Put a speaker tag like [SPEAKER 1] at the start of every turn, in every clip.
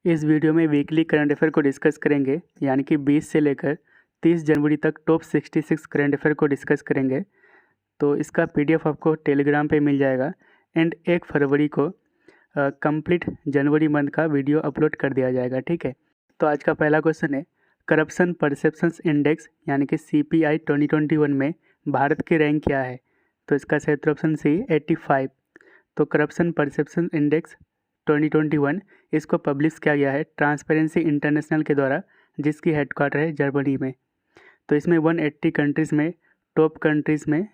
[SPEAKER 1] इस वीडियो में weekly current affair को डिस्कस करेंगे, यानी कि 20 से लेकर 30 जनवरी तक टॉप 66 करंट अफेयर को डिस्कस करेंगे। तो इसका पीडीएफ आपको टेलीग्राम पे मिल जाएगा एंड 1 फरवरी को कंप्लीट जनवरी मंथ का वीडियो अपलोड कर दिया जाएगा। ठीक है, तो आज का पहला क्वेश्चन है, करप्शन परसेप्शंस इंडेक्स यानी कि CPI 2021 में भारत की रैंक क्या है? तो इसका सही उत्तर ऑप्शन सी 85। तो करप्शन परसेप्शन इंडेक्स 2021 इसको पब्लिश किया गया है ट्रांसपेरेंसी इंटरनेशनल के द्वारा, जिसकी हेडक्वार्टर है जर्मनी में। तो इसमें 180 कंट्रीज़ में टॉप कंट्रीज़ में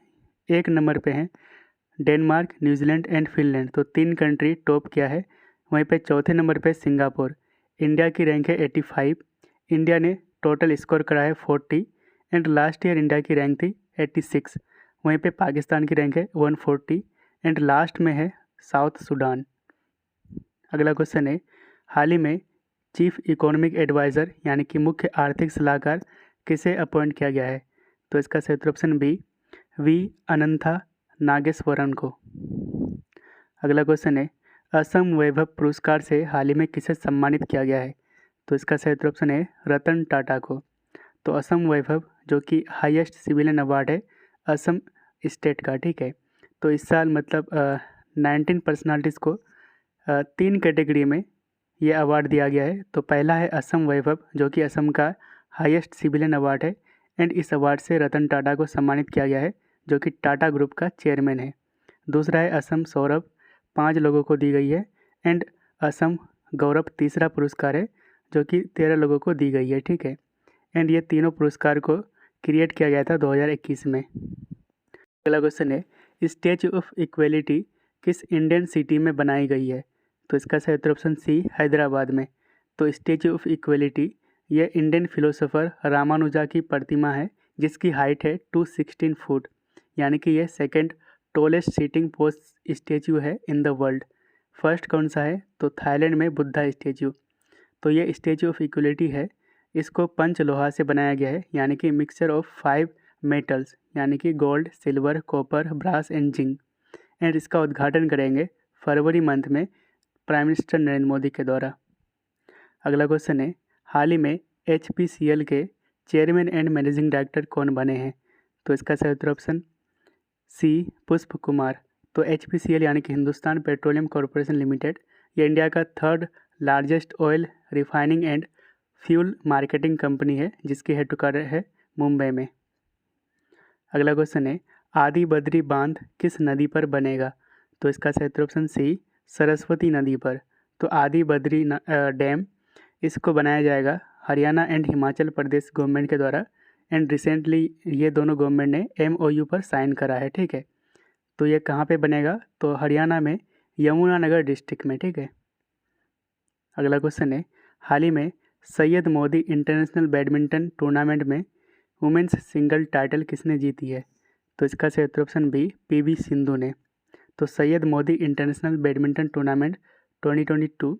[SPEAKER 1] 1 नंबर पे हैं डेनमार्क, न्यूजीलैंड एंड फिनलैंड। तो 3 कंट्री टॉप किया है। वहीं पे चौथे नंबर पे सिंगापुर। इंडिया की रैंक है 85। इंडिया ने टोटल स्कोर करा है 40 एंड लास्ट ईयर इंडिया की रैंक थी 86। वहीं पे पाकिस्तान की रैंक है 140 एंड लास्ट में है साउथ सूडान। अगला क्वेश्चन है, हाल ही में चीफ इकोनॉमिक एडवाइज़र यानी कि मुख्य आर्थिक सलाहकार किसे अपॉइंट किया गया है? तो इसका सही उत्तर option B we Anantha Nageswaran को। अगला क्वेश्चन है, असम वैभव पुरस्कार से हाल ही में किसे सम्मानित किया गया है? तो इसका सही उत्तर ऑप्शन है रतन टाटा को। तो असम वैभव जो कि हाईएस्ट सिविलियन अवार्ड है असम स्टेट का। ठीक है, तो इस साल मतलब 19 पर्सनालिटीज़ को 3 कैटेगरी में ये अवार्ड दिया गया है। तो पहला है असम वैभव जो कि असम का हाईएस्ट सिविलियन अवार्ड है एंड इस अवार्ड से रतन टाटा को सम्मानित किया गया है जो कि टाटा ग्रुप का चेयरमैन है। दूसरा है असम सौरभ, 5 लोगों को दी गई है एंड असम गौरव तीसरा पुरस्कार है जो कि 13 लोगों को दी गई है। ठीक है, एंड ये तीनों पुरस्कार को क्रिएट किया गया था 2021 में। अगला क्वेश्चन है, स्टैच्यू ऑफ इक्वलिटी किस इंडियन सिटी में बनाई गई है? तो इसका सही उत्तर ऑप्शन सी हैदराबाद में। तो स्टैच्यू ऑफ इक्वलिटी ये इंडियन फिलोसोफर रामानुजा की प्रतिमा है जिसकी हाइट है 216 फुट, यानी कि ये second tallest sitting post statue है इन द वर्ल्ड। फर्स्ट कौन सा है? तो थाईलैंड में बुद्धा स्टैच्यू। तो ये स्टैच्यू ऑफ इक्वलिटी है, इसको पंच लोहा से बनाया गया है, यानी कि मिक्सचर ऑफ 5 मेटल्स यानी कि gold, silver, copper, brass and zinc. And इसका उद्घाटन करेंगे फरवरी मंथ में प्राइम मिनिस्टर नरेंद्र मोदी के द्वारा। अगला क्वेश्चन है, हाल ही में HPCL के चेयरमैन एंड मैनेजिंग डायरेक्टर कौन बने हैं? तो इसका सही उत्तर ऑप्शन सी पुष्प कुमार। तो HPCL यानी कि हिंदुस्तान पेट्रोलियम कॉरपोरेशन लिमिटेड ये इंडिया का 3rd largest oil refining and fuel marketing company है जिसकी हेडक्वार्टर है मुंबई में। अगला क्वेश्चन है, आदि बद्री बांध किस नदी पर बनेगा? तो इसका सही उत्तर ऑप्शन सी सरस्वती नदी पर। तो आदि बद्री डैम इसको बनाया जाएगा हरियाणा एंड हिमाचल प्रदेश गवर्नमेंट के द्वारा एंड रिसेंटली ये दोनों गवर्नमेंट ने MOU पर साइन करा है। ठीक है, तो ये कहाँ पे बनेगा? तो हरियाणा में यमुनानगर डिस्ट्रिक्ट में। ठीक है, अगला क्वेश्चन है, हाल ही में Syed Modi international badminton tournament में वुमेंस सिंगल टाइटल किसने जीती है? तो इसका सही उत्तर ऑप्शन बी PV सिंधु ने। तो Syed Modi international badminton tournament 2022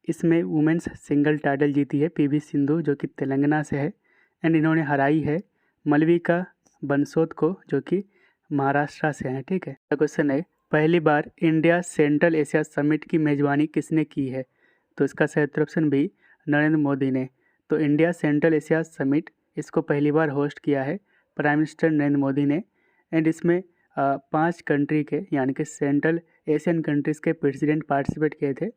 [SPEAKER 1] इसमें वुमेंस सिंगल टाइटल जीती है PV सिंधु जो कि तेलंगाना से है एंड इन्होंने हराई है मलविका बंसोद को जो कि महाराष्ट्र से हैं। ठीक है, अगला क्वेश्चन है, पहली बार इंडिया सेंट्रल एशिया समिट की मेज़बानी किसने की है? तो इसका सही उत्तर ऑप्शन बी नरेंद्र मोदी ने। तो इंडिया सेंट्रल एशिया समिट इसको पहली बार होस्ट किया है प्राइम मिनिस्टर नरेंद्र मोदी ने एंड इसमें 5 कंट्री के यानी कि सेंट्रल एशियन कंट्रीज़ के प्रेसिडेंट पार्टिसिपेट किए थे,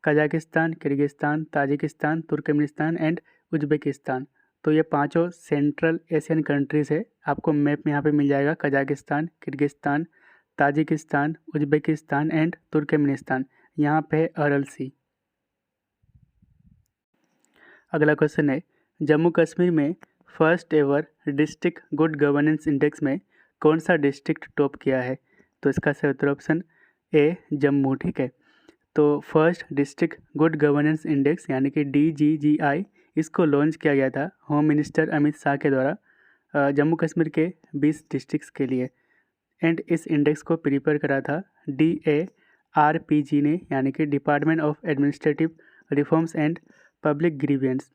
[SPEAKER 1] Kazakhstan, Kyrgyzstan, Tajikistan, Turkmenistan and Uzbekistan. तो ये पांचों सेंट्रल एशियन कंट्रीज़ है, आपको मैप में यहाँ पे मिल जाएगा Kazakhstan, Kyrgyzstan, Tajikistan, Uzbekistan and Turkmenistan. यहाँ पे है अरल सी। अगला क्वेश्चन है, जम्मू कश्मीर में first ever district good governance index में कौन सा डिस्ट्रिक्ट टॉप किया है? तो इसका सही उत्तर ऑप्शन ए जम्मू। ठीक है, तो first district good governance index यानी कि DGGI इसको लॉन्च किया गया था होम मिनिस्टर अमित शाह के द्वारा जम्मू कश्मीर के 20 डिस्ट्रिक्ट्स के लिए एंड इस इंडेक्स को प्रिपेयर करा था DARPG ने, यानी कि department of administrative reforms and public grievance.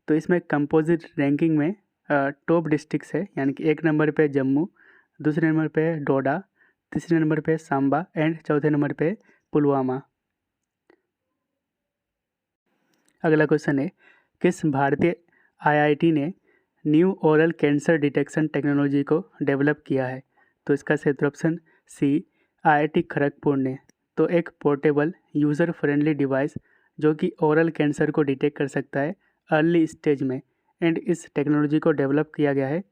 [SPEAKER 1] तो इसमें कंपोजिट रैंकिंग में टॉप डिस्ट्रिक्ट्स है, यानी कि 1 नंबर पे जम्मू, दूसरे नंबर पे डोडा, तीसरे नंबर पे सांबा एंड चौथे नंबर पे पुलवामा। अगला क्वेश्चन है, किस भारतीय आईआईटी ने new oral cancer detection technology को डेवलप किया है? तो इसका सही उत्तर ऑप्शन सी आईआईटी खड़गपुर ने। तो एक पोर्टेबल यूज़र फ्रेंडली डिवाइस जो कि ओरल कैंसर को डिटेक्ट कर सकता है अर्ली स्टेज में, एंड इस टेक्नोलॉजी को डेवलप किया गया है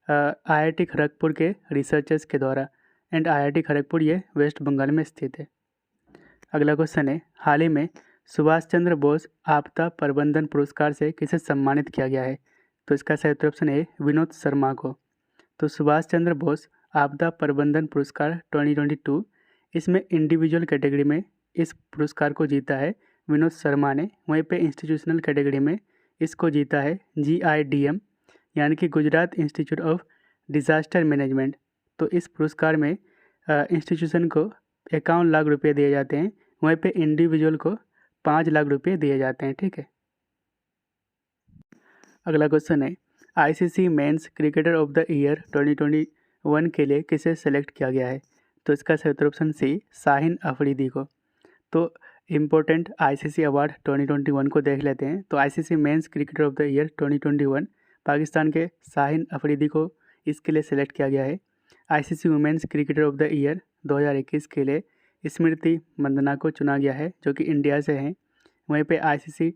[SPEAKER 1] आईआईटी खड़गपुर के रिसर्चर्स के द्वारा, एंड आईआईटी खड़गपुर ये वेस्ट बंगाल में स्थित है। अगला क्वेश्चन है, हाल ही में सुभाष चंद्र बोस आपदा प्रबंधन पुरस्कार से किसे सम्मानित किया गया है? तो इसका सही उत्तर ऑप्शन है विनोद शर्मा को। तो सुभाष चंद्र बोस आपदा प्रबंधन पुरस्कार 2022, इसमें इंडिविजुअल कैटेगरी में इस पुरस्कार को जीता है विनोद शर्मा ने। वहीं पे इंस्टीट्यूशनल कैटेगरी में इसको जीता है GIDM यानी कि Gujarat institute of disaster management. तो इस पुरस्कार में इंस्टीट्यूशन को 51 लाख रुपये दिए जाते हैं, वहीं पे इंडिविजुअल को 5 लाख रुपये दिए जाते हैं। ठीक है। अगला क्वेश्चन है, ICC mains cricketer of the year 2021 के लिए किसे सेलेक्ट किया गया है? तो इसका सही उत्तर ऑप्शन सी शाहीन अफरीदी को। तो इम्पोर्टेंट ICC अवार्ड 2021 को देख लेते हैं। तो ICC mains cricketer of the year 2021 Pakistan के शाहीन अफरीदी को इसके लिए सेलेक्ट किया गया है। ICC women's cricketer of the year 2021 के लिए स्मृति मंदना को चुना गया है जो कि इंडिया से हैं। वहीं पे ICC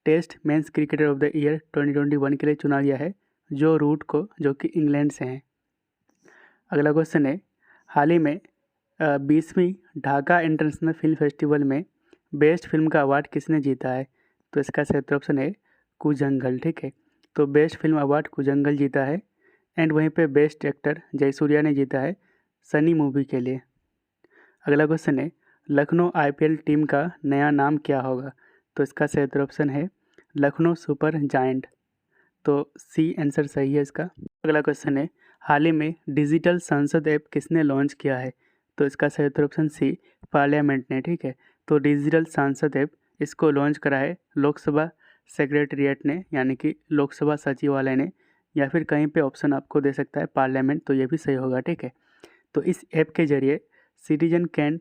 [SPEAKER 1] test men's cricketer of the year 2021 के लिए चुना गया है जो रूट को, जो कि इंग्लैंड से हैं। अगला क्वेश्चन है, हाल ही में 20वीं ढाका इंटरनेशनल फिल्म फेस्टिवल में बेस्ट फिल्म का अवार्ड किसने जीता है? तो इसका सही उत्तर ऑप्शन है कुजंगल। ठीक है। तो बेस्ट फिल्म अवार्ड कुजंगल जीता है, एंड वहीं पे बेस्ट एक्टर जयसूर्या ने जीता है सनी मूवी के लिए। अगला क्वेश्चन है, लखनऊ IPL टीम का नया नाम क्या होगा? तो इसका सही उत्तर ऑप्शन है लखनऊ सुपर जायंट। तो सी आंसर सही है इसका। अगला क्वेश्चन है, हाल ही में डिजिटल संसद ऐप किसने लॉन्च किया है? तो इसका सही उत्तर ऑप्शन सी पार्लियामेंट ने। ठीक है। तो डिजिटल संसद ऐप इसको लॉन्च करा है लोकसभा सेक्रेटरीट ने, यानी कि लोकसभा सचिवालय ने, या फिर कहीं पे ऑप्शन आपको दे सकता है पार्लियामेंट, तो ये भी सही होगा। ठीक है। तो इस ऐप के जरिए citizen can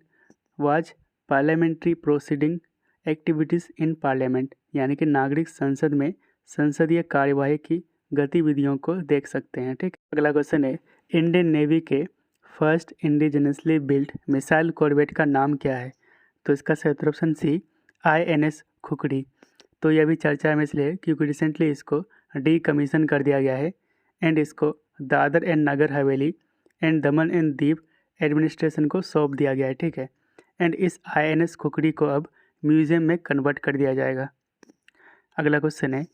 [SPEAKER 1] watch parliamentary proceeding activities in parliament, यानी कि नागरिक संसद में संसदीय कार्यवाही की गतिविधियों को देख सकते हैं। ठीक। अगला क्वेश्चन है, इंडियन नेवी के first indigenously built missile corvette का नाम क्या है? तो इसका सही उत्तर ऑप्शन सी INS खुखड़ी। तो यह भी चर्चा में इसलिए क्योंकि रिसेंटली इसको डीकमीशन कर दिया गया है, एंड इसको Dadar and Nagar Haveli and Daman and Diu administration को सौंप दिया गया है। ठीक है। एंड इस INS खुखड़ी को अब म्यूजियम में कन्वर्ट कर दिया जाएगा। अगला क्वेश्चन है,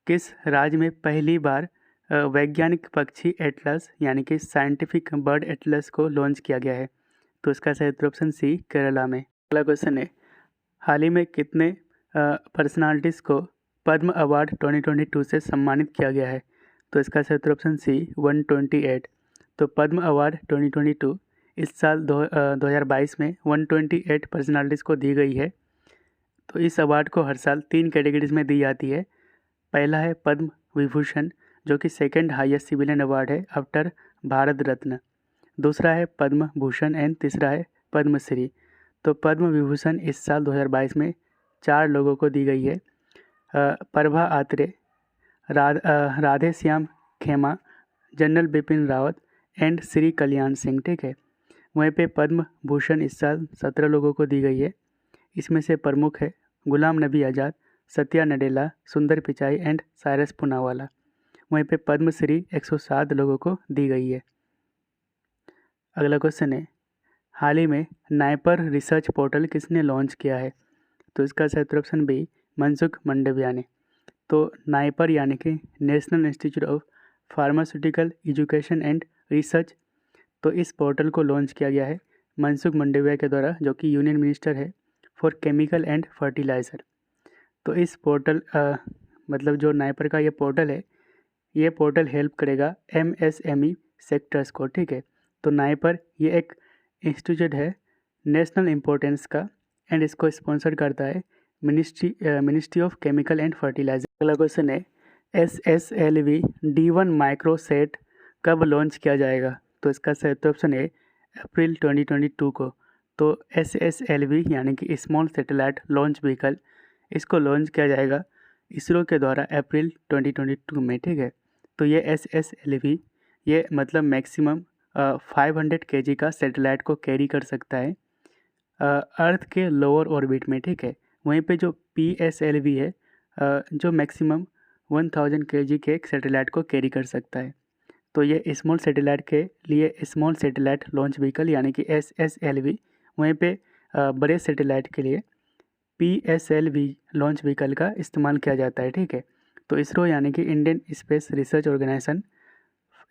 [SPEAKER 1] किस राज्य में पहली बार वैज्ञानिक पक्षी एटलस यानी कि साइंटिफिक बर्ड एटलस को लॉन्च किया गया है? तो इसका सही उत्तर ऑप्शन सी केरला में। अगला क्वेश्चन है, हाल ही में कितने पर्सनालिटीज़ को पद्म अवार्ड 2022 से सम्मानित किया गया है? तो इसका सही उत्तर ऑप्शन सी 128। तो पद्म अवार्ड 2022 इस साल 2022 में 128 पर्सनालिटीज़ को दी गई है। तो इस अवार्ड को हर साल 3 कैटेगरीज में दी जाती है। पहला है पद्म विभूषण जो कि सेकंड हाईएस्ट सिविलियन अवार्ड है आफ्टर भारत रत्न। दूसरा है पद्म भूषण एंड तीसरा है पद्मश्री। तो पद्म विभूषण इस साल 2022 में 4 लोगों को दी गई है, प्रभा आत्रे, राधे श्याम खेमा, जनरल बिपिन रावत एंड श्री कल्याण सिंह। ठीक है। वहीं पे पद्म भूषण इस साल 17 लोगों को दी गई है। इसमें से प्रमुख है गुलाम नबी आज़ाद, सत्या नडेला, सुंदर पिचाई एंड साइरस पूनावाला। वहीं पे पद्मश्री 107 लोगों को दी गई है। अगला क्वेश्चन है, हाल ही में नाइपर रिसर्च पोर्टल किसने लॉन्च किया है? तो इसका सही उत्तर ऑप्शन बी मनसुख मंडविया ने। तो नाइपर यानी कि national institute of pharmaceutical education and research, तो इस पोर्टल को लॉन्च किया गया है मनसुख मंडविया के द्वारा, जो कि यूनियन मिनिस्टर है फॉर केमिकल एंड फर्टिलाइज़र। तो इस पोर्टल मतलब जो नाइपर का ये पोर्टल है, ये पोर्टल हेल्प करेगा MSME सेक्टर्स को। ठीक है। तो नाइपर ये एक इंस्टीट्यूट है नेशनल इम्पोर्टेंस का, एंड इसको स्पॉन्सर करता है ministry of chemical and fertiliser. अगला क्वेश्चन है, SSLV D1 माइक्रो सेट कब लॉन्च किया जाएगा? तो इसका सही उत्तर ऑप्शन है अप्रैल 2022 को। तो SSLV यानी कि स्मॉल सैटेलाइट लॉन्च व्हीकल इसको लॉन्च किया जाएगा इसरो के द्वारा अप्रैल 2022 में, ठीक है। तो ये SSLV ये मतलब मैक्सिमम 500 kg का सैटेलाइट को कैरी कर सकता है अर्थ के लोअर ऑर्बिट में, ठीक है। वहीं पे जो PSLV है जो मैक्सिमम 1000 kg के एक सैटेलाइट को कैरी कर सकता है। तो ये स्मॉल सैटेलाइट के लिए स्मॉल सैटेलाइट लॉन्च व्हीकल यानी कि SSLV, वहीं पे बड़े सैटेलाइट के लिए PSLV लॉन्च व्हीकल का इस्तेमाल किया जाता है, ठीक है। तो इसरो यानी कि इंडियन स्पेस रिसर्च ऑर्गेनाइजेशन,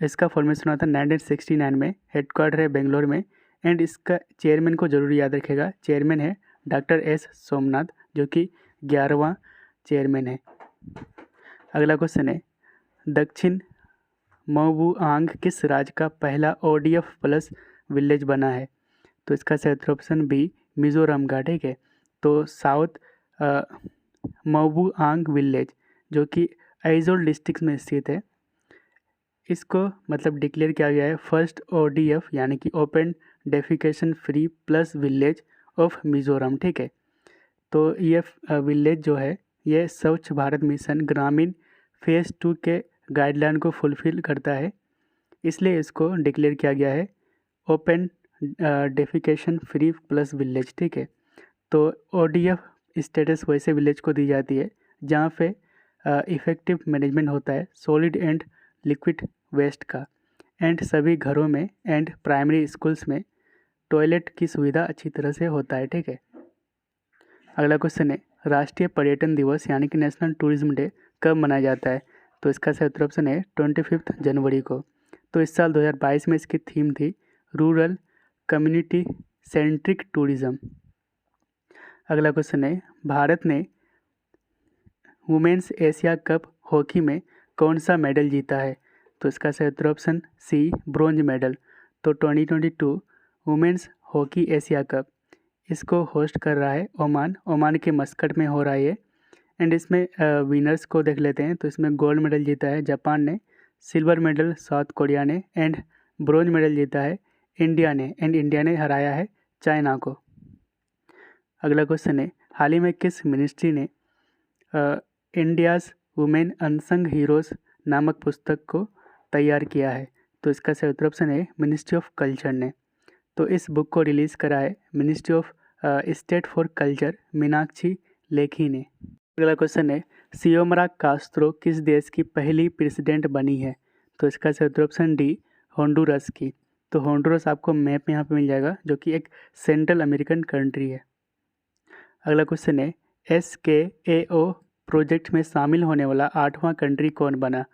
[SPEAKER 1] इसका फॉर्मेशन हुआ था 1969 में, हेडक्वार्टर है बेंगलोर में, एंड इसका चेयरमैन को जरूर याद रखेगा, चेयरमैन है डॉक्टर S सोमनाथ, जो कि 11वां चेयरमैन है। अगला क्वेश्चन है, दक्षिण मोबुआंग किस राज्य का पहला ODF प्लस विलेज बना है? तो इसका सही ऑप्शन बी मिजोरम का, ठीक है। तो साउथ मोबुआंग विलेज जो कि आइजोल डिस्ट्रिक्ट में स्थित है, इसको मतलब डिक्लेयर किया गया है फर्स्ट ODF यानी कि open defecation free plus village of Mizoram, ठीक है। तो ये विलेज जो है ये स्वच्छ भारत मिशन ग्रामीण फेज़ 2 के गाइडलाइन को फुलफिल करता है, इसलिए इसको डिक्लेयर किया गया है open defecation free plus village, ठीक है। तो ODF स्टेटस वैसे विलेज को दी जाती है जहाँ पे इफ़ेक्टिव मैनेजमेंट होता है सॉलिड एंड लिक्विड वेस्ट का, एंड सभी घरों में एंड प्राइमरी स्कूल्स में टॉयलेट की सुविधा अच्छी तरह से होता है, ठीक है। अगला क्वेश्चन है, राष्ट्रीय पर्यटन दिवस यानी कि नेशनल टूरिज्म डे कब मनाया जाता है? तो इसका सही ऑप्शन है 25 जनवरी को। तो इस साल 2022 में इसकी थीम थी रूरल कम्युनिटी सेंट्रिक टूरिज्म। अगला क्वेश्चन है, भारत ने वुमेन्स एशिया कप हॉकी में कौन सा मेडल जीता है? तो इसका सही ऑप्शन सी ब्रोंज मेडल। तो 2022 वुमेन्स हॉकी एशिया कप इसको होस्ट कर रहा है ओमान के मस्कट में हो रहा है ये, एंड इसमें विनर्स को देख लेते हैं। तो इसमें गोल्ड मेडल जीता है जापान ने, सिल्वर मेडल साउथ कोरिया ने, एंड ब्रोंज मेडल जीता है इंडिया ने, एंड इंडिया ने हराया है चाइना को। अगला क्वेश्चन है, हाल ही में किस मिनिस्ट्री ने इंडियाज़ वुमेन अनसंग हीरोज़ नामक पुस्तक को तैयार किया है? तो इसका सही ऑप्शन है मिनिस्ट्री ऑफ कल्चर ने। तो इस बुक को रिलीज़ करा है ministry of state for culture Meenakshi Lekhi ने। अगला क्वेश्चन है, सियोमरा कास्त्रो किस देश की पहली प्रेसिडेंट बनी है? तो इसका सही ऑप्शन डी होंडुरस की। तो होंडुरस आपको मैप में यहाँ पे मिल जाएगा, जो कि एक सेंट्रल अमेरिकन कंट्री है। अगला क्वेश्चन है, SKAO प्रोजेक्ट में शामिल होने वाला 8वां कंट्री कौन बना?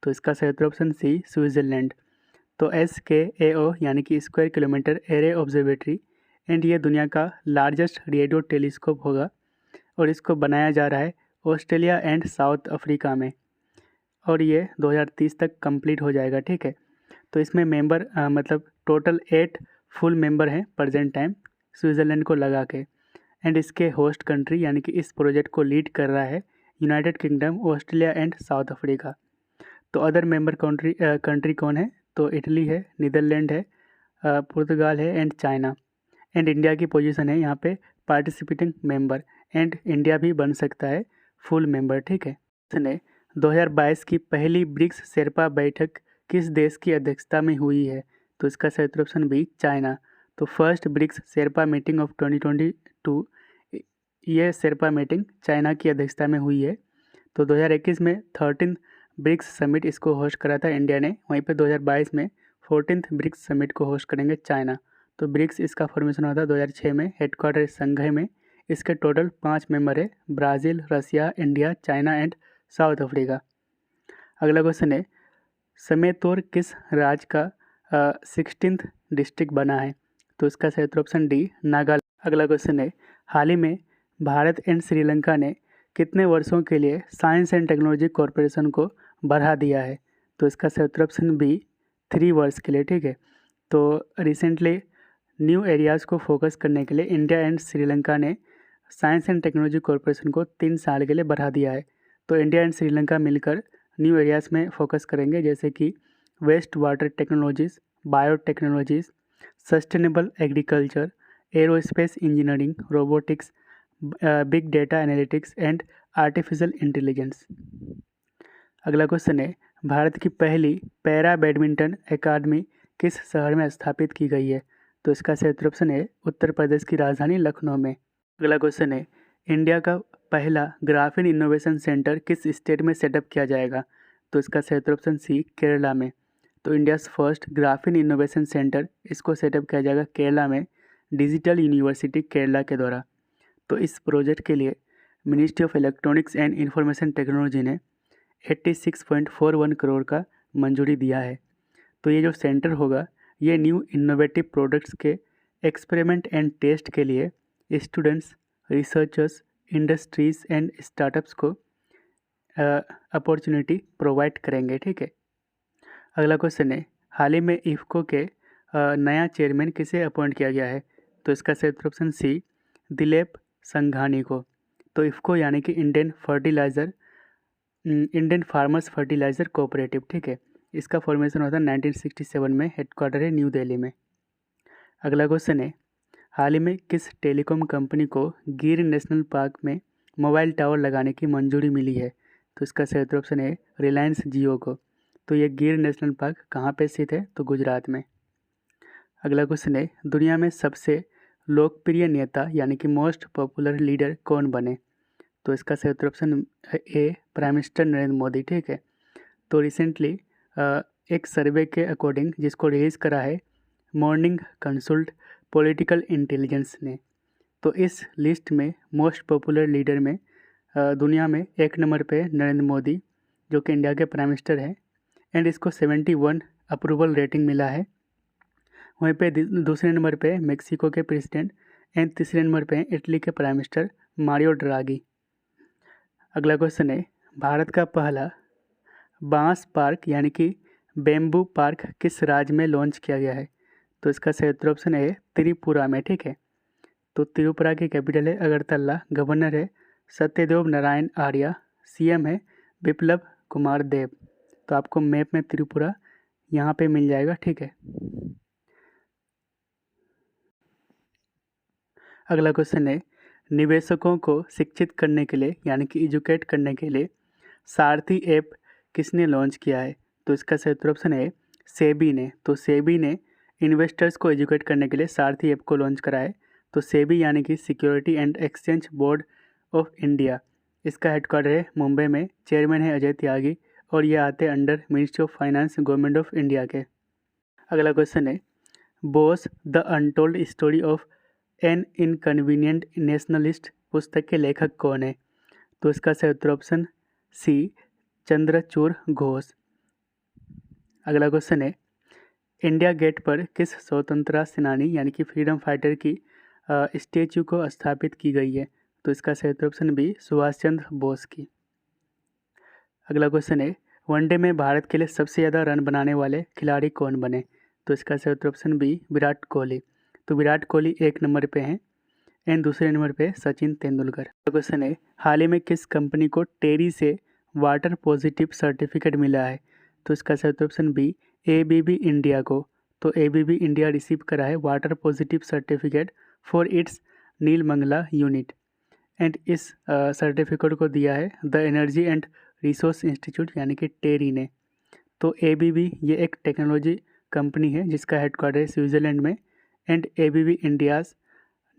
[SPEAKER 1] तो इसका सही ऑप्शन सी स्विट्ज़रलैंड। तो SKAO यानी कि square kilometre array observatory, and ये दुनिया का लार्जेस्ट रेडियो टेलीस्कोप होगा, और इसको बनाया जा रहा है ऑस्ट्रेलिया एंड साउथ अफ्रीका में, और ये 2030 तक कंप्लीट हो जाएगा, ठीक है। तो इसमें मेंबर मतलब टोटल 8 फुल मेंबर हैं प्रेजेंट टाइम स्विट्ज़रलैंड को लगा के, एंड इसके होस्ट कंट्री यानी कि इस प्रोजेक्ट को लीड कर रहा है United kingdom, Australia and South Africa. तो अदर मेंबर कंट्री कौन है? तो इटली है, नीदरलैंड है, पुर्तगाल है, एंड चाइना, एंड इंडिया की पोजीशन है यहाँ पे पार्टिसिपेटिंग मेंबर, एंड इंडिया भी बन सकता है फुल मेंबर, ठीक है। इसने 2022 की पहली ब्रिक्स शेरपा बैठक किस देश की अध्यक्षता में हुई है? तो इसका सही ऑप्शन बी चाइना। तो first BRICS sherpa meeting of 2022 ये शेरपा मीटिंग चाइना की अध्यक्षता में हुई है। तो 2021 में 13th ब्रिक्स समिट इसको होस्ट करा था इंडिया ने, वहीं पे 2022 में 14th ब्रिक्स समिट को होस्ट करेंगे चाइना। तो ब्रिक्स इसका फॉर्मेशन हुआ था 2006 में, हेडक्वार्टर संघाई में। इसके टोटल 5 मेंबर है, Brazil, Russia, India, China and South Africa. अगला क्वेश्चन है, समेतौर किस राज्य का 16th डिस्ट्रिक्ट बना है? तो इसका सही ऑप्शन डी नागालैंड। अगला क्वेश्चन है, हाल ही में भारत एंड श्रीलंका ने कितने वर्षों के लिए साइंस एंड टेक्नोलॉजी कॉरपोरेशन को बढ़ा दिया है? तो इसका सही ऑप्शन बी 3 वर्ष के लिए, ठीक है। तो रिसेंटली न्यू एरियाज़ को फोकस करने के लिए इंडिया एंड श्रीलंका ने साइंस एंड टेक्नोलॉजी कॉरपोरेशन को 3 साल के लिए बढ़ा दिया है। तो इंडिया एंड श्रीलंका मिलकर न्यू एरियाज़ में फोकस करेंगे, जैसे कि waste water technologies, biotechnologies, sustainable agriculture, aerospace engineering, robotics, big data analytics and artificial intelligence. अगला क्वेश्चन है, भारत की पहली पैरा बैडमिंटन अकादमी किस शहर में स्थापित की गई है? तो इसका सही ऑप्शन है उत्तर प्रदेश की राजधानी लखनऊ में। अगला क्वेश्चन है, इंडिया का पहला ग्राफीन इनोवेशन सेंटर किस स्टेट में सेटअप किया जाएगा? तो इसका सही ऑप्शन सी केरला में। तो India's first graphene innovation centre इसको सेटअप किया जाएगा केरला में, डिजिटल यूनिवर्सिटी केरला के द्वारा। तो इस प्रोजेक्ट के लिए ministry of electronics and information technology ने 86.41 करोड़ का मंजूरी दिया है। तो ये जो सेंटर होगा ये न्यू इनोवेटिव प्रोडक्ट्स के एक्सपेरिमेंट एंड टेस्ट के लिए students, researchers, industries and startups को अपॉर्चुनिटी प्रोवाइड करेंगे। ठीक है। अगला क्वेश्चन है, हाल ही में इफ़को के नया चेयरमैन किसे अपॉइंट किया गया है? तो इसका सही ऑप्शन सी दिलीप संघानी को। तो इफ़को यानी कि इंडियन फार्मर्स फर्टिलाइज़र कोऑपरेटिव। ठीक है। इसका फॉर्मेशन होता है 1967 में, हेडक्वार्टर है न्यू दिल्ली में। अगला क्वेश्चन है, हाल ही में किस टेलीकॉम कंपनी को गिर नेशनल पार्क में मोबाइल टावर लगाने की मंजूरी मिली है? तो इसका सही ऑप्शन है रिलायंस जियो को। तो ये गिर नेशनल पार्क कहाँ पे स्थित है? तो गुजरात में। अगला क्वेश्चन है, दुनिया में सबसे लोकप्रिय नेता यानी कि मोस्ट पॉपुलर लीडर कौन बने? तो इसका सही option A prime minister Narendra Modi. ठीक है। तो रिसेंटली एक सर्वे के अकॉर्डिंग जिसको रिलीज़ करा है मॉर्निंग कंसल्ट पॉलिटिकल इंटेलिजेंस ने, तो इस लिस्ट में मोस्ट पॉपुलर लीडर में दुनिया में एक नंबर पे नरेंद्र मोदी जो कि इंडिया के प्राइम मिनिस्टर हैं, एंड इसको 71 अप्रूवल रेटिंग मिला है। वहीं पे दूसरे नंबर पे मेक्सिको के प्रेसिडेंट एंड तीसरे नंबर पे इटली के प्राइम मिनिस्टर मारियो ड्रागी। अगला क्वेश्चन है, भारत का पहला बांस पार्क यानी कि बेम्बू पार्क किस राज्य में लॉन्च किया गया है? तो इसका सही ऑप्शन है त्रिपुरा में। ठीक है। तो त्रिपुरा की कैपिटल है अगरतला, गवर्नर है सत्यदेव नारायण आर्य, सीएम है बिप्लब कुमार देव। तो आपको मैप में त्रिपुरा यहाँ पे मिल जाएगा। ठीक है। अगला क्वेश्चन है, निवेशकों को शिक्षित करने के लिए यानी कि एजुकेट करने के लिए सारथी ऐप किसने लॉन्च किया है? तो इसका सही ऑप्शन है सेबी ने। तो सेबी ने इन्वेस्टर्स को एजुकेट करने के लिए सारथी ऐप को लॉन्च करा है। तो सेबी यानी कि security and exchange board of India, इसका हेडक्वार्टर है मुंबई में, चेयरमैन है अजय त्यागी और ये आते हैं under ministry of finance government of India के। अगला क्वेश्चन है, Bose the untold story of an inconvenient nationalist पुस्तक के लेखक कौन है? तो इसका सही ऑप्शन सी चंद्रचूड़ घोष। अगला क्वेश्चन है, इंडिया गेट पर किस स्वतंत्रता सेनानी यानी कि फ्रीडम फाइटर की स्टेच्यू को स्थापित की गई है? तो इसका सही ऑप्शन बी सुभाष चंद्र बोस की। अगला क्वेश्चन है, वनडे में भारत के लिए सबसे ज़्यादा रन बनाने वाले खिलाड़ी कौन बने? तो इसका सही ऑप्शन बी विराट कोहली। तो विराट कोहली एक नंबर पे हैं एंड दूसरे नंबर पे सचिन तेंदुलकर। अगला क्वेश्चन है, हाल ही में किस कंपनी को टेरी से वाटर पॉजिटिव सर्टिफिकेट मिला है? तो इसका सही ऑप्शन बी एबीबी इंडिया को। तो एबीबी इंडिया रिसीव करा है water positive certificate for its Nelamangala unit, and इस सर्टिफिकेट को दिया है the energy and resource institute यानी कि टेरी ने। तो एबीबी ये एक टेक्नोलॉजी कंपनी है जिसका हेडक्वार्टर है स्विट्ज़रलैंड में, and ABB India's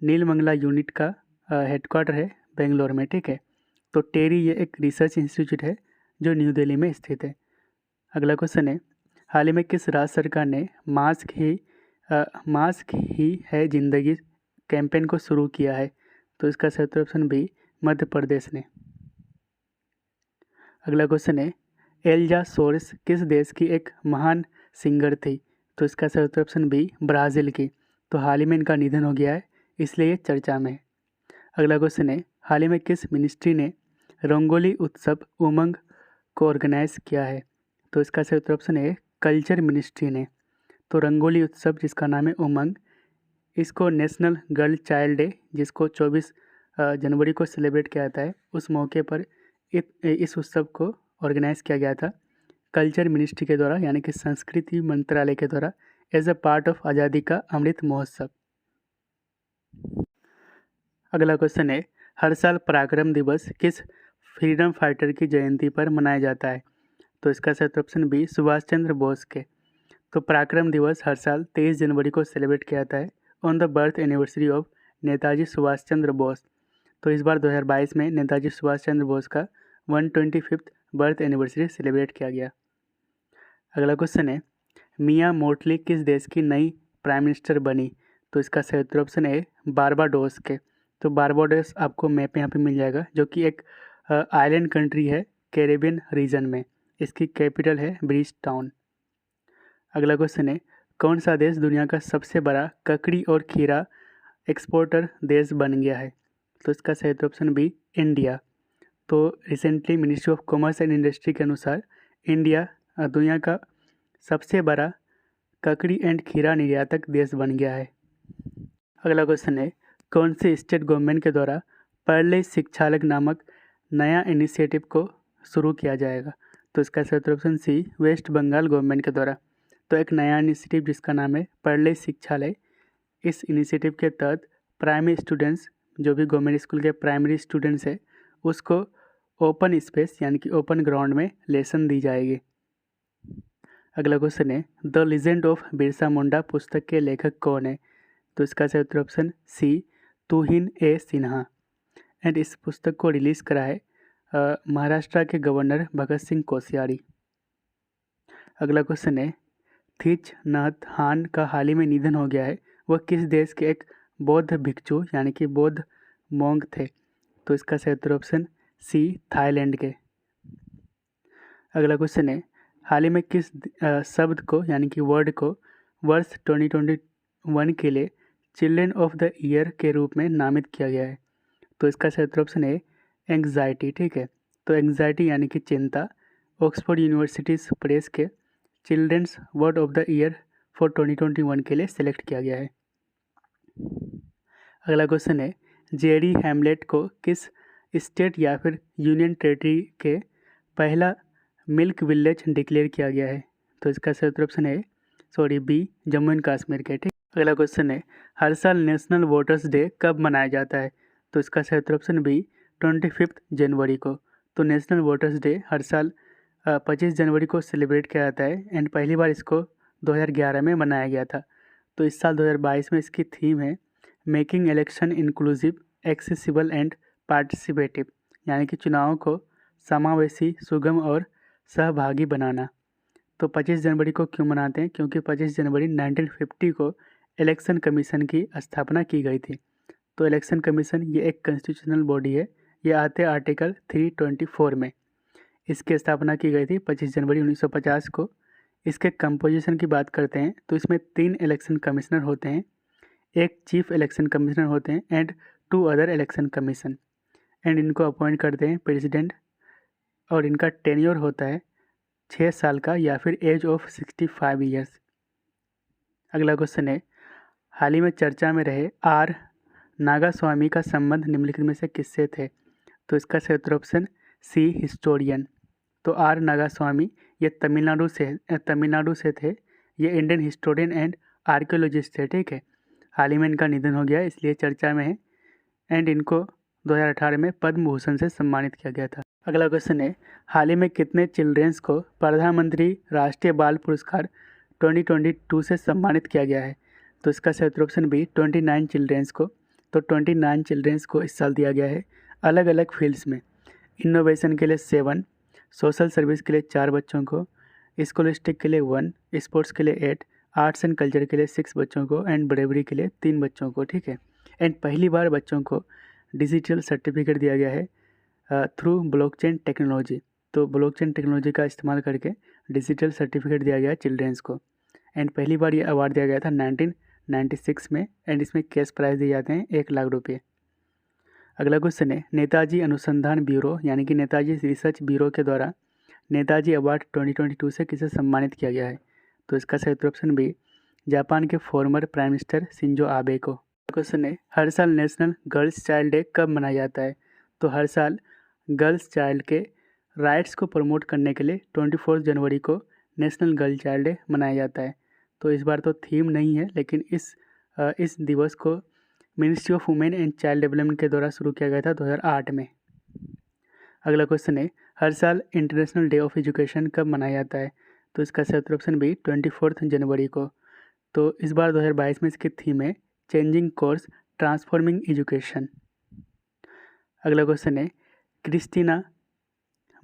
[SPEAKER 1] Nelamangala unit का हेडक्वार्टर है बेंगलोर में। ठीक है। तो टेरी ये एक रिसर्च इंस्टीट्यूट है जो न्यू दिल्ली में स्थित है। अगला क्वेश्चन है, हाल ही में किस राज्य सरकार ने मास्क ही है जिंदगी कैंपेन को शुरू किया है? तो इसका सही ऑप्शन बी मध्य प्रदेश ने। अगला क्वेश्चन है, एल्जा सोर्स किस देश की एक महान सिंगर थी? तो इसका सही ऑप्शन बी ब्राज़ील की। तो हाल ही में इनका निधन हो गया है इसलिए ये चर्चा में है। अगला क्वेश्चन है, हाल ही में किस मिनिस्ट्री ने रंगोली उत्सव उमंग को ऑर्गेनाइज किया है? तो इसका सही ऑप्शन है कल्चर मिनिस्ट्री ने। तो रंगोली उत्सव जिसका नाम है उमंग, इसको नेशनल गर्ल चाइल्ड डे जिसको 24 जनवरी को सेलिब्रेट किया जाता है, उस मौके पर इस उत्सव को ऑर्गेनाइज किया गया था कल्चर मिनिस्ट्री के द्वारा यानी कि संस्कृति मंत्रालय के द्वारा एज अ पार्ट ऑफ आज़ादी का अमृत महोत्सव। अगला क्वेश्चन है, हर साल पराक्रम दिवस किस फ्रीडम फाइटर की जयंती पर मनाया जाता है? तो इसका सही ऑप्शन बी, सुभाष चंद्र बोस के। तो पराक्रम दिवस हर साल 23 जनवरी को सेलिब्रेट किया जाता है on the birth anniversary of Netaji Subhash Chandra Bose. तो इस बार 2022 में नेताजी सुभाष चंद्र बोस का 125th बर्थ एनिवर्सरी सेलिब्रेट किया गया। अगला क्वेश्चन है, मियां मोटली किस देश की नई प्राइम मिनिस्टर बनी? तो इसका सही ऑप्शन है बारबाडोस के। तो बारबाडोस आपको मैप यहाँ पे मिल जाएगा, जो कि एक आइलैंड कंट्री है कैरेबियन रीजन में। इसकी कैपिटल है ब्रिज टाउन। अगला क्वेश्चन है, कौन सा देश दुनिया का सबसे बड़ा ककड़ी और खीरा एक्सपोर्टर देश बन गया है? तो इसका सही ऑप्शन बी, इंडिया। तो recently ministry of commerce and industry के अनुसार इंडिया दुनिया का सबसे बड़ा ककड़ी एंड खीरा निर्यातक देश बन गया है। अगला क्वेश्चन है, कौन से स्टेट गवर्नमेंट के द्वारा पर्ले शिक्षालय नामक नया इनिशिएटिव को शुरू किया जाएगा? तो इसका सही option C, West Bengal government के द्वारा। तो एक नया इनिशिएटिव जिसका नाम है पर्ले शिक्षालय, इस इनिशिएटिव के तहत प्राइमरी स्टूडेंट्स, जो भी गवर्नमेंट स्कूल के प्राइमरी स्टूडेंट्स है, उसको ओपन स्पेस यानी कि ओपन ग्राउंड में लेसन दी जाएगी। अगला क्वेश्चन है, the legend of Birsa Munda पुस्तक के लेखक कौन है? तो इसका सही option C, Tuhin A Sinha. And इस पुस्तक को रिलीज़ करा है महाराष्ट्र के गवर्नर भगत सिंह कोश्यारी। अगला क्वेश्चन है, थीच नाथ हान का हाल ही में निधन हो गया है, वह किस देश के एक बौद्ध भिक्षु यानी कि बौद्ध मोंग थे? तो इसका सही ऑप्शन सी, थाईलैंड के। अगला क्वेश्चन है, हाल ही में किस शब्द को यानी कि वर्ड को वर्ष 2021 के लिए चिल्ड्रन ऑफ द ईयर के रूप में नामित किया गया है? तो इसका सही ऑप्शन है एंग्जाइटी। ठीक है, तो एंग्जाइटी यानी कि चिंता ऑक्सफोर्ड यूनिवर्सिटीज प्रेस के children's word of the year for 2021 के लिए सेलेक्ट किया गया है। अगला क्वेश्चन है, जेरी हैमलेट को किस स्टेट या फिर यूनियन टेरिटरी के पहला मिल्क विलेज डिक्लेयर किया गया है? तो इसका सही ऑप्शन है बी, जम्मू एंड कश्मीर के। ठीक, अगला क्वेश्चन है, हर साल नेशनल वोटर्स डे कब मनाया जाता है? तो इसका सही ऑप्शन बी, 25 जनवरी को। तो नेशनल वोटर्स डे हर साल 25 जनवरी को सेलिब्रेट किया जाता है एंड पहली बार इसको 2011 में मनाया गया था। तो इस साल 2022 में इसकी थीम है making election inclusive, accessible and participative, यानी कि चुनावों को समावेशी, सुगम और सहभागी बनाना। तो 25 जनवरी को क्यों मनाते हैं? क्योंकि 25 जनवरी 1950 को इलेक्शन कमीशन की स्थापना की गई थी। तो इलेक्शन कमीशन ये एक कॉन्स्टिट्यूशनल बॉडी है, ये आते आर्टिकल 324 में। इसकी स्थापना की गई थी 25 जनवरी 1950 को। इसके कंपोजिशन की बात करते हैं तो इसमें 3 इलेक्शन कमिश्नर होते हैं, एक चीफ इलेक्शन कमिश्नर होते हैं and 2 other election commission, and इनको अपॉइंट करते हैं प्रेसिडेंट, और इनका टेन्योर होता है 6 साल का या फिर एज ऑफ 65 ईयर्स। अगला क्वेश्चन है, हाल ही में चर्चा में रहे आर नागास्वामी का संबंध निम्नलिखित में से किससे थे? तो इसका सही ऑप्शन सी, हिस्टोरियन। तो आर नागास्वामी ये तमिलनाडु से थे। ये इंडियन हिस्टोरियन एंड आर्कियोलॉजिस्ट थे। ठीक है, हाल ही में इनका निधन हो गया इसलिए चर्चा में है एंड इनको 2018 में पद्म भूषण से सम्मानित किया गया था। अगला क्वेश्चन है, हाल ही में कितने चिल्ड्रेंस को प्रधानमंत्री राष्ट्रीय बाल पुरस्कार 2022 से सम्मानित किया गया है? तो इसका सही ऑप्शन बी, 29 चिल्ड्रेंस को। तो 29 चिल्ड्रेंस को इस साल दिया गया है अलग अलग फील्ड्स में। इनोवेशन के लिए 7, सोशल सर्विस के लिए 4 बच्चों को, स्कॉलस्टिक के लिए 1, स्पोर्ट्स के लिए 8, आर्ट्स एंड कल्चर के लिए 6 बच्चों को एंड ब्रेवरी के लिए 3 बच्चों को। ठीक है, एंड पहली बार बच्चों को डिजिटल सर्टिफिकेट दिया गया है थ्रू ब्लॉकचेन टेक्नोलॉजी। तो ब्लॉकचेन टेक्नोलॉजी का इस्तेमाल करके डिजिटल सर्टिफिकेट दिया गया है चिल्ड्रेंस को, एंड पहली बार ये अवार्ड दिया गया था 1996 में, एंड इसमें कैश प्राइज़ दिए जाते हैं 1 लाख रुपये। अगला क्वेश्चन है, नेताजी अनुसंधान ब्यूरो यानी कि नेताजी रिसर्च ब्यूरो के द्वारा नेताजी अवार्ड 2022 से किसे सम्मानित किया गया है? तो इसका सही ऑप्शन बी, जापान के former prime minister Shinzo Abe को। क्वेश्चन है, हर साल नेशनल गर्ल्स चाइल्ड डे कब मनाया जाता है? तो हर साल गर्ल्स चाइल्ड के राइट्स को प्रमोट करने के लिए 24 जनवरी को नेशनल गर्ल चाइल्ड डे मनाया जाता है। तो इस बार तो थीम नहीं है, लेकिन इस दिवस को ministry of women and child development के द्वारा शुरू किया गया था 2008 में। अगला क्वेश्चन है, हर साल इंटरनेशनल डे ऑफ एजुकेशन कब मनाया जाता है? तो इसका सही उत्तर ऑप्शन बी 24 जनवरी को। तो इस बार 2022 में इसकी थीम है चेंजिंग कोर्स ट्रांसफॉर्मिंग एजुकेशन। अगला क्वेश्चन है, क्रिस्टीना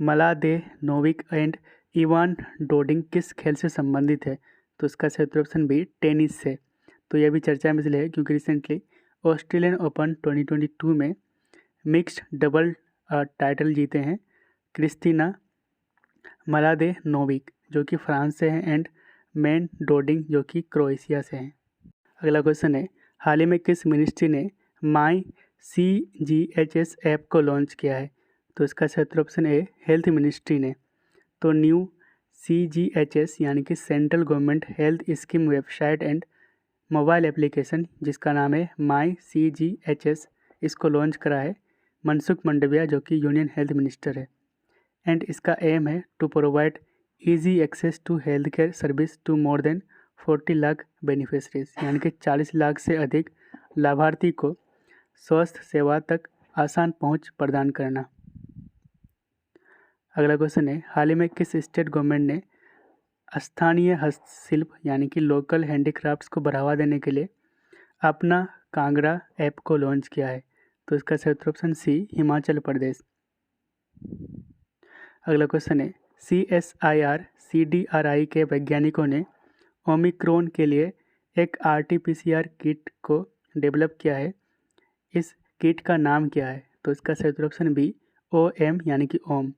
[SPEAKER 1] मलादेनोविक एंड इवान डोडिंग किस खेल से संबंधित है? तो इसका सही उत्तर ऑप्शन बी टेनिस से। तो यह भी चर्चा में इसलिए है क्योंकि रिसेंटली ऑस्ट्रेलियन ओपन 2022 में मिक्स्ड डबल टाइटल जीते हैं क्रिस्टीना मलादेनोविक जो कि फ्रांस से हैं एंड मैन डोडिंग जो कि क्रोएशिया से हैं। अगला क्वेश्चन है, हाल ही में किस मिनिस्ट्री ने माई CGHS ऐप को लॉन्च किया है? तो इसका सही उत्तर ऑप्शन ए हेल्थ मिनिस्ट्री ने। तो न्यू CGHS यानी कि central government health scheme website and mobile application जिसका नाम है माई CGHS, इसको लॉन्च करा है मनसुख मंडाविया जो कि यूनियन हेल्थ मिनिस्टर है। एंड इसका एम है to provide easy access to health care service to more than 40 lakh beneficiaries, यानी कि 40 लाख से अधिक लाभार्थी को स्वास्थ्य सेवा तक आसान पहुंच प्रदान करना। अगला क्वेश्चन है, हाल ही में किस स्टेट गवर्नमेंट ने स्थानीय हस्तशिल्प यानी कि लोकल हैंडीक्राफ्ट्स को बढ़ावा देने के लिए अपना कांगड़ा ऐप को लॉन्च किया है? तो इसका सही उत्तर ऑप्शन सी हिमाचल प्रदेश। अगला क्वेश्चन है, CSIR CDRI के वैज्ञानिकों ने ओमिक्रॉन के लिए एक RT-PCR किट को डेवलप किया है। इस किट का नाम क्या है? तो इसका सही उत्तर ऑप्शन बी OM यानी कि ओम।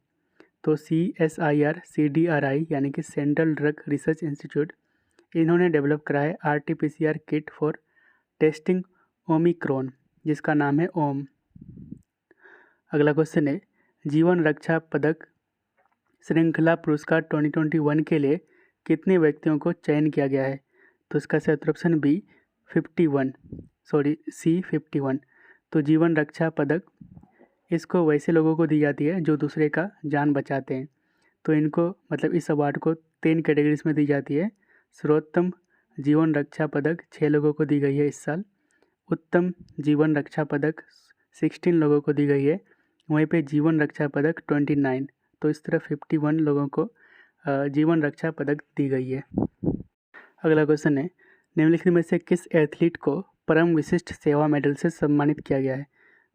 [SPEAKER 1] तो CSIR CDRI यानी कि सेंट्रल ड्रग रिसर्च इंस्टीट्यूट, इन्होंने डेवलप करा है RT-PCR kit for testing Omicron जिसका नाम है ओम। अगला क्वेश्चन है, जीवन रक्षा पदक श्रृंखला पुरस्कार 2021 के लिए कितने व्यक्तियों को चयन किया गया है? तो इसका सही उत्तर ऑप्शन बी 51 C51। तो जीवन रक्षा पदक इसको वैसे लोगों को दी जाती है जो दूसरे का जान बचाते हैं। तो इनको मतलब इस अवार्ड को 3 कैटेगरीज में दी जाती है। सर्वोत्तम जीवन रक्षा पदक 6 लोगों को दी गई है इस साल। उत्तम जीवन रक्षा पदक 16 लोगों को दी गई है। वहीं पे जीवन रक्षा पदक 29। तो इस तरह 51 लोगों को जीवन रक्षा पदक दी गई है। अगला क्वेश्चन है, निम्नलिखित में से किस एथलीट को परम विशिष्ट सेवा मेडल से सम्मानित किया गया है?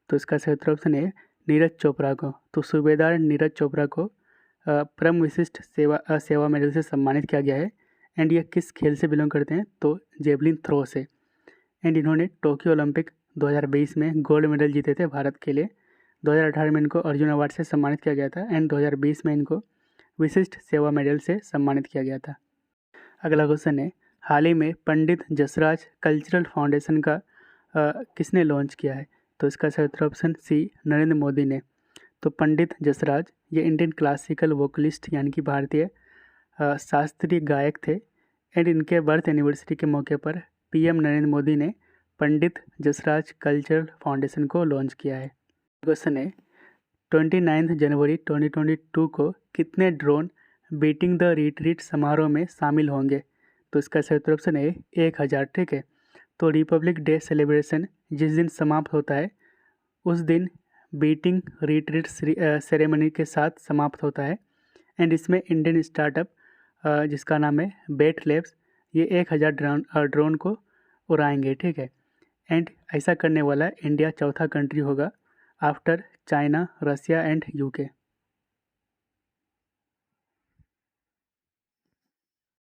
[SPEAKER 1] तो इसका सही उत्तर ऑप्शन है नीरज चोपड़ा को। तो सूबेदार नीरज चोपड़ा को परम विशिष्ट सेवा मेडल से सम्मानित किया गया है। एंड ये किस खेल से बिलोंग करते हैं? तो जेवलिन थ्रो से। एंड इन्होंने टोक्यो ओलंपिक 2020 में गोल्ड मेडल जीते थे भारत के लिए। 2018 में इनको अर्जुन अवार्ड से सम्मानित किया गया था एंड 2020 में इनको विशिष्ट सेवा मेडल से सम्मानित किया गया था। अगला क्वेश्चन है, हाल ही में पंडित जसराज कल्चरल फाउंडेशन का किसने लॉन्च किया है? तो इसका सही उत्तर ऑप्शन सी नरेंद्र मोदी ने। तो पंडित जसराज ये इंडियन क्लासिकल वोकलिस्ट यानी कि भारतीय शास्त्रीय गायक थे। एंड इनके बर्थ एनिवर्सरी के मौके पर PM नरेंद्र मोदी ने पंडित जसराज कल्चरल फाउंडेशन को लॉन्च किया है। क्वेश्चन है, 29 जनवरी 2022 को कितने ड्रोन बीटिंग द रिट्रीट समारोह में शामिल होंगे? तो इसका सही उत्तर ऑप्शन है 1000। ठीक है। तो रिपब्लिक डे सेलिब्रेशन जिस दिन समाप्त होता है उस दिन बीटिंग रिट्रीट सेरेमनी के साथ समाप्त होता है। एंड इसमें इंडियन स्टार्टअप जिसका नाम है बेट लैब्स, ये 1000 ड्रोन को उड़ाएंगे। ठीक है। एंड ऐसा करने वाला इंडिया चौथा कंट्री होगा after China, Russia and UK।